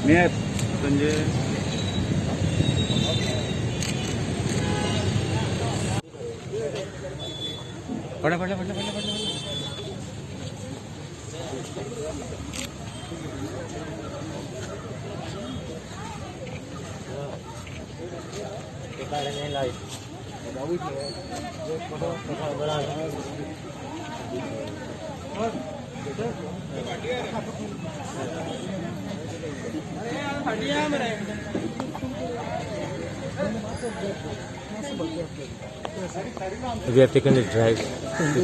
Mayor Sanjay. पढ़ा पढ़ा पढ़ा पढ़ा पढ़ा We have taken a drive,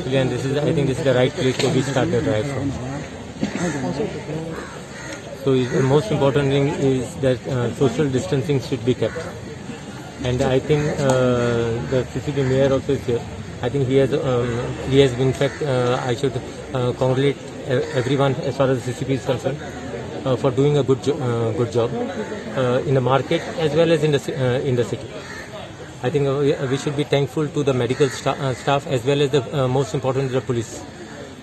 and this is, I think, this is the right place where we start the drive from. So the most important thing is that social distancing should be kept, and I think the CCP mayor also is here. I think he has been, in fact, I should congratulate everyone as far as the CCP is concerned for doing a good job in the market as well as in the city. I think we should be thankful to the medical staff as well as the most important, the police.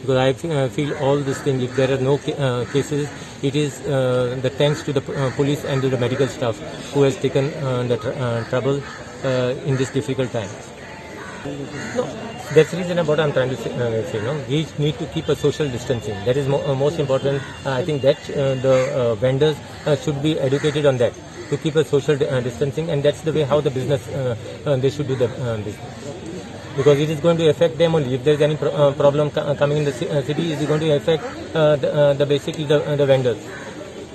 Because I feel all this thing, if there are no cases, it is the thanks to the police and to the medical staff who has taken the trouble in this difficult time. No, that's the reason what I'm trying to say. No, we need to keep a social distancing. That is most important. I think that the vendors should be educated on that, to keep a social distancing, and that's the way how the business they should do the business. Because it is going to affect them only. If there is any problem coming in the city, it is going to affect basically the vendors.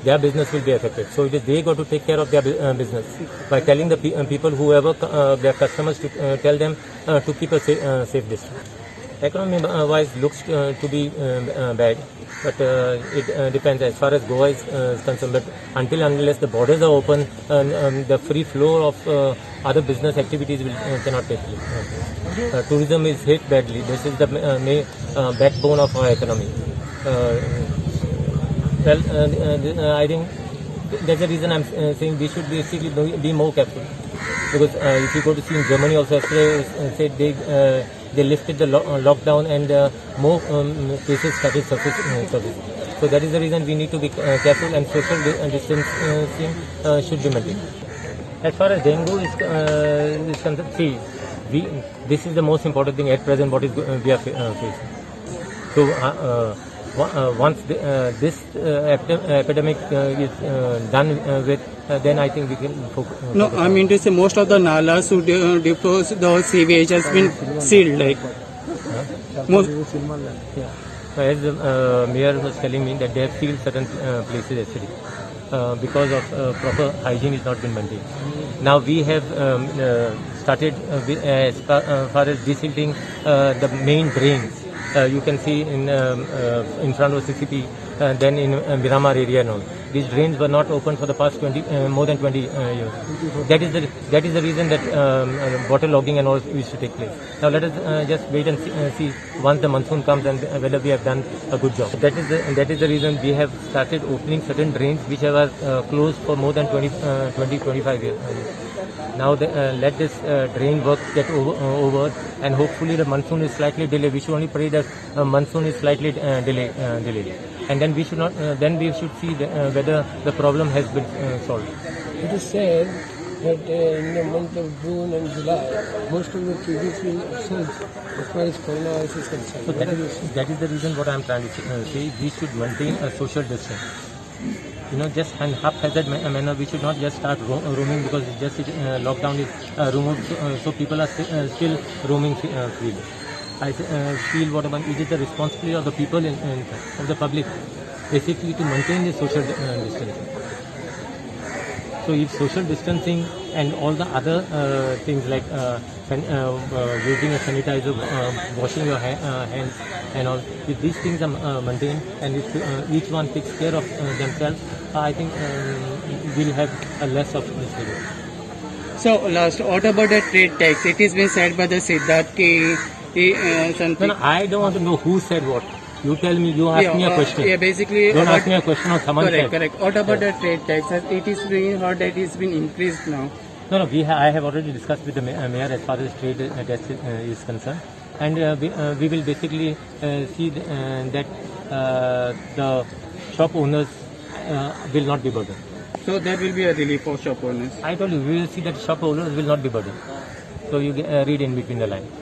Their business will be affected. So it is they got to take care of their business by telling the people, whoever their customers, to tell them to keep a safe distance. Economy-wise looks to be bad, but it depends as far as Goa is concerned. But until unless the borders are open, the free flow of other business activities cannot take place. Tourism is hit badly. This is the backbone of our economy. I think that's the reason I'm saying we should basically be more careful. Because if you go to see in Germany also, said they lifted the lockdown and more cases started surfacing. So that is the reason we need to be careful, and social distancing should be maintained. As far as dengue is concerned, see, this is the most important thing at present what is we are facing. So once this epidemic is done with, then I think we can focus. No, I mean to say most of the nalas who depose the sewage has been sealed. Like most. Yeah. As the mayor was telling me that they have sealed certain places yesterday because of proper hygiene is not been maintained. Now we have started as far as desilting the main drains. You can see in front of CCP, then in Miramar area and all. These drains were not open for the past more than 20 years. That is the reason that water logging and all used to take place. Now let us just wait and see once the monsoon comes and whether we have done a good job. That is the reason we have started opening certain drains which were closed for more than 25 years. Now let this drain work get over, and hopefully the monsoon is slightly delayed. We should only pray that monsoon is slightly delayed, and then we should not. Then we should see whether the problem has been solved. It is said that in the month of June and July, most of the cases will surge as far as coronavirus is concerned. So that is the reason what I am trying to say. We should maintain a social distance. Just in haphazard manner, we should not just start roaming because just lockdown is removed, so people are still roaming freely. I feel it is the responsibility of the people of the public, basically to maintain the social distancing. So if social distancing and all the other things like using a sanitizer, washing your hands and all, if these things are maintained and if each one takes care of themselves, I think we'll have a less of this area. So last, what about the trade tax? It has been said by the Siddharth something. No, I don't want to know who said what. You tell me, you ask me a question. Yeah, basically. Don't ask me a question of someone said. Correct. What about the trade tax? It is being heard that it has been increased now. No, I have already discussed with the mayor as far as trade tax is concerned. And we will basically see that the shop owners will not be burdened. So that will be a relief for shop owners. I told you, we will see that shop owners will not be burdened. So you read in between the lines.